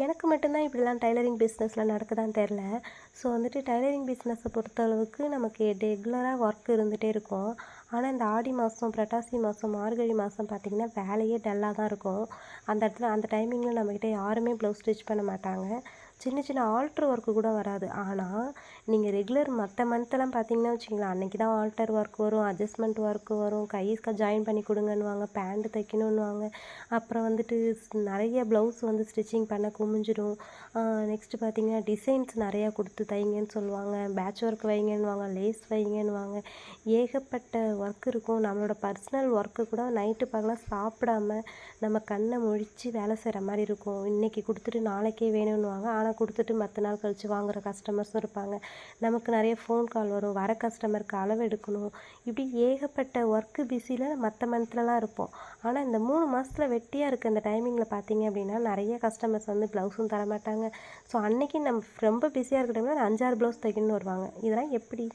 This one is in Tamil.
எனக்கு மட்டும் தான் இப்படிலாம் டைலரிங் பிஸ்னஸ்லாம் நடக்குதான்னு தெரில. ஸோ வந்துட்டு டைலரிங் பிஸ்னஸை பொறுத்தளவுக்கு நமக்கு ரெகுலராக ஒர்க் இருந்துகிட்டே இருக்கும். ஆனால் இந்த ஆடி மாதம், புரட்டாசி மாதம், மார்கழி மாதம் பார்த்திங்கன்னா வேலையே டல்லாக தான் இருக்கும். அந்த இடத்துல அந்த டைமிங்கில் நம்மக்கிட்ட யாருமே ப்ளவுஸ் ஸ்டிச் பண்ண மாட்டாங்க. சின்ன சின்ன ஆல்ட்ரு ஒர்க்கு கூட வராது. ஆனால் நீங்கள் ரெகுலர் மற்ற மந்த்தெல்லாம் பார்த்தீங்கன்னா வச்சுக்கங்களேன், அன்றைக்கி தான் ஆல்டர் ஒர்க் வரும், அட்ஜஸ்ட்மெண்ட் ஒர்க்கு வரும், கைஸ்க்கு ஜாயின் பண்ணி கொடுங்கன்னுவாங்க, பேண்ட் தைக்கணுன்னுவாங்க. அப்புறம் வந்துட்டு நிறைய ப்ளவுஸ் வந்து ஸ்டிச்சிங் பண்ண குமிஞ்சிடும். நெக்ஸ்ட்டு பார்த்தீங்கன்னா டிசைன்ஸ் நிறையா கொடுத்து தைங்கன்னு சொல்லுவாங்க, பேட்ச் ஒர்க் வைங்கன்னுவாங்க, லேஸ் வைங்கன்னுவாங்க. ஏகப்பட்ட ஒர்க் இருக்கும். நம்மளோட பர்சனல் ஒர்க்கு கூட நைட்டு பகலாக சாப்பிடாம நம்ம கண்ணை முழித்து வேலை செய்கிற மாதிரி இருக்கும். இன்றைக்கி கொடுத்துட்டு நாளைக்கே வேணும்னுவாங்க. ஆனால் கொடுத்துட்டு மற்ற நாள் கழித்து வாங்குகிற கஸ்டமர்ஸும் இருப்பாங்க. நமக்கு நிறைய ஃபோன் கால் வரும். வர கஸ்டமருக்கு அளவு எடுக்கணும். இப்படி ஏகப்பட்ட ஒர்க்கு பிஸியில் மற்ற மந்த்லலாம் இருப்போம். ஆனால் இந்த 3 மாதத்துல வெட்டியாக இருக்க இந்த டைமிங்கில் பார்த்தீங்க அப்படின்னா நிறைய கஸ்டமர்ஸ் வந்து ப்ளவுஸும் தரமாட்டாங்க. ஸோ அன்றைக்கி நம்ம ரொம்ப பிஸியாக இருக்கிற டைமில் 5, 6 ப்ளவுஸ் தைக்கணும்னு வருவாங்க. இதெல்லாம் எப்படி?